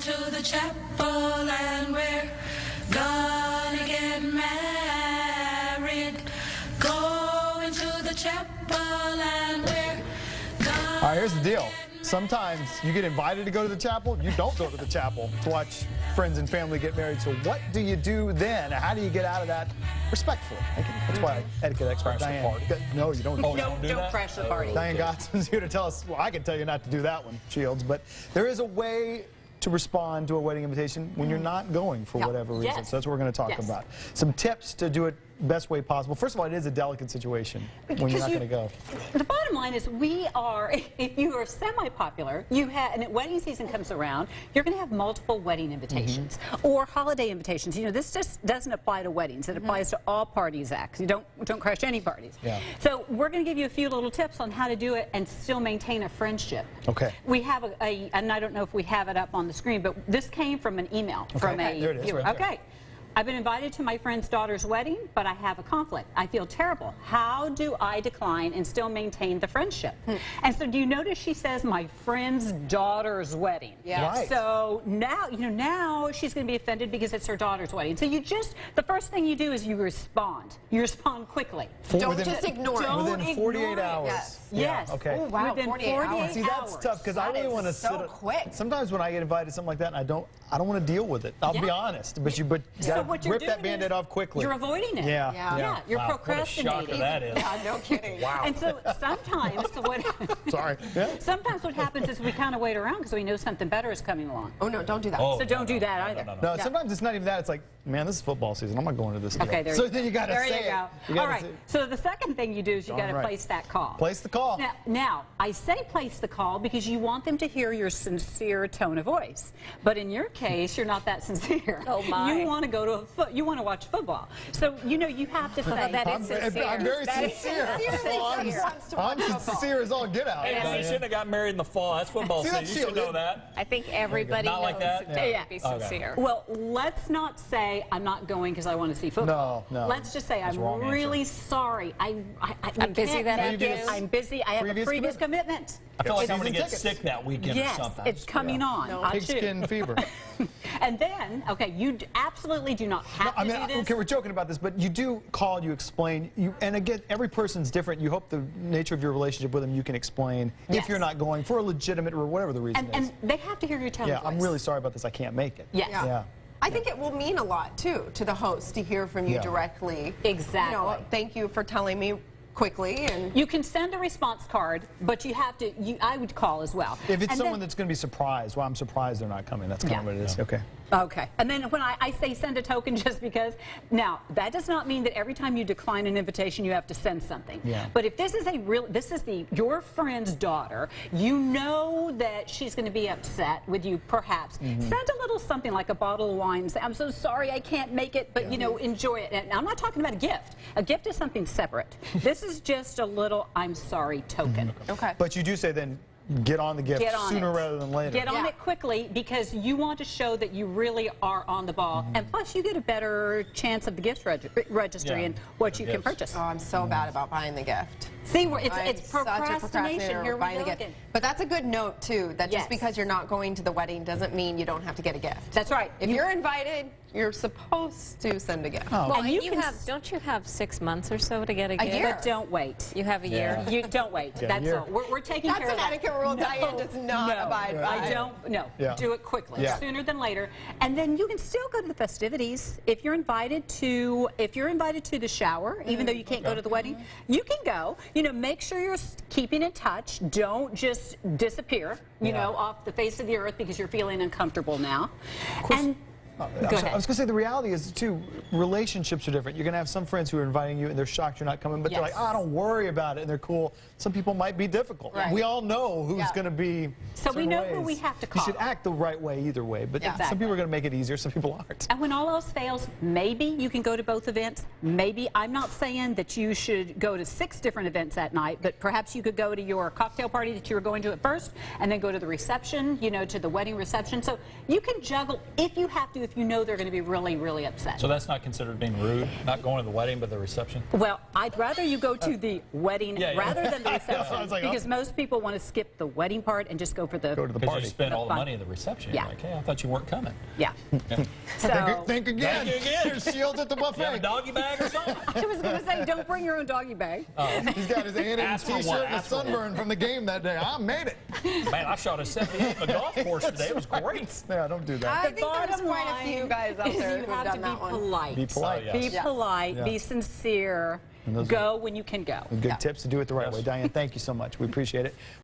to the chapel and we're gonna get married. Going to the chapel and we're gonna. All right, here's the deal. Sometimes you get invited to go to the chapel, you don't go to the chapel to watch friends and family get married. So what do you do then? How do you get out of that respectfully? That's why etiquette expert Diane. No, you don't. Don't crash the party. Diane Gottsman's here to tell us. Well, I can tell you not to do that one, Shields, but there is a way to respond to a wedding invitation when you're not going for whatever reason. Yes. So that's what we're going to talk about. Some tips to do it best way possible. First of all, it is a delicate situation when you're not going to go. The bottom line is we are, if you are semi-popular, and wedding season comes around, you're going to have multiple wedding invitations or holiday invitations. You know, this just doesn't apply to weddings. It applies to all parties acts. You don't crash any parties. Yeah. So we're going to give you a few little tips on how to do it and still maintain a friendship. Okay. We have and I don't know if we have it up on the screen, but this came from an email from a there it is, viewer. right there. Okay. I've been invited to my friend's daughter's wedding, but I have a conflict. I feel terrible. How do I decline and still maintain the friendship? And so do you notice she says my friend's daughter's wedding? Yeah. Right. So now, now she's going to be offended because it's her daughter's wedding. So the first thing you do is you respond. You respond quickly. Don't just ignore it. Within 48 hours. Yes. Yes. Okay. Oh, wow. Within 48 hours. See, that's tough because I really want to sit. So quick. Sometimes when I get invited to something like that, I don't want to deal with it. I'll be honest, but you gotta rip that Band-Aid off quickly. You're avoiding it. Yeah. You're Wow, procrastinating. what a shocker that is. Yeah, no kidding. Wow. And so sometimes Sorry. sometimes what happens is we kind of wait around because we know something better is coming along. Oh, no, don't do that. Oh, So don't do that either. No, sometimes it's not even that. It's like, man, this is football season. I'm not going to this deal. Okay, there so you go. then you got to say There you go. it. All right. So the second thing you do is you got to place that call. Place the call. Now, I say place the call because you want them to hear your sincere tone of voice. But in your case, you're not that sincere. Oh my! You want to go to you want to watch football. So you have to say that is sincere. I'm very sincere. I'm sincere as all get out. Hey, you shouldn't have got married in the fall. That's football season. You should know that. I think everybody Not knows like that? to be sincere. Well, let's not say I'm not going because I want to see football. No. Let's just say I'm wrong really sorry. I'm busy that weekend. I'm busy. I have a previous commitment. I feel like I'm going to get tickets. sick that weekend or something. Yes, it's coming on. I Pigskin fever. And then, okay, you absolutely do not have to do this. Okay, we're joking about this, but you do call, you explain, and again, every person's different. You hope the nature of your relationship with them you can explain if you're not going for a legitimate or whatever the reason is. And they have to hear your tone of voice. I'm really sorry about this. I can't make it. Yes. Yeah. I think it will mean a lot, too, to the host to hear from you directly. Exactly. You know, thank you for telling me quickly. And you can send a response card, but you have to, I would call as well. If it's someone that's going to be surprised, well, I'm surprised they're not coming. That's kind of what it is. Okay. Okay. And then when I say send a token just because, now, that does not mean that every time you decline an invitation you have to send something. Yeah. But if this is your friend's daughter, you know that she's going to be upset with you perhaps. Send a little something like a bottle of wine. Say, I'm so sorry I can't make it, but you know, enjoy it. And I'm not talking about a gift. A gift is something separate. This is just a little I'm sorry token. okay. But you do say then get on the gift sooner rather than later. Get on it quickly because you want to show that you really are on the ball. And plus you get a better chance of the gift registry and what you can purchase. Oh, I'm so bad about buying the gift. See, it's procrastination. Here buying the gift. But that's a good note, too, that just because you're not going to the wedding doesn't mean you don't have to get a gift. That's right. If you're invited, you're supposed to send a gift. Well, and don't you have 6 months or so to get a gift? Year. But don't wait. You have a year? You don't wait. That's all. We're taking care of that. That's an etiquette rule Diane does not abide by. I don't, no. Do it quickly, sooner than later. And then you can still go to the festivities. If you're invited to the shower, even though you can't go to the wedding, you can go. You know, make sure you're keeping in touch. Don't just disappear, you know, off the face of the earth because you're feeling uncomfortable now. And I was going to say the reality is, too, relationships are different. You're going to have some friends who are inviting you and they're shocked you're not coming, but they're like, oh, don't worry about it, and they're cool. Some people might be difficult. Right. We all know who's going to be so we know who we have to call. You should act the right way either way, but some people are going to make it easier, some people aren't. And when all else fails, maybe you can go to both events. Maybe, I'm not saying that you should go to 6 different events that night, but perhaps you could go to your cocktail party that you were going to at first, and then go to the reception, you know, to the wedding reception. So you can juggle if you have to. if you know they're going to be really, really upset. So that's not considered being rude? Not going to the wedding, but the reception? Well, I'd rather you go to the wedding rather than the reception, like, because most people want to skip the wedding part and just go for the party. Because you spend all the money at the reception. Yeah. You're like, hey, I thought you weren't coming. Yeah. So, Think again. Thank you again. Here's Shields at the buffet. You have a doggy bag or something? I was going to say, don't bring your own doggy bag. He's got his Annie Ask for one, t-shirt and a ask for one. sunburn from the game that day. I made it. Man, I shot a 78 on the golf course today. It was great. Yeah, don't do that. I think there's quite a few guys out is there you who have have to done be that one. polite. Be polite. So, Be polite, be sincere, go when you can go. Good tips to do it the right way. Diane, thank you so much. We appreciate it.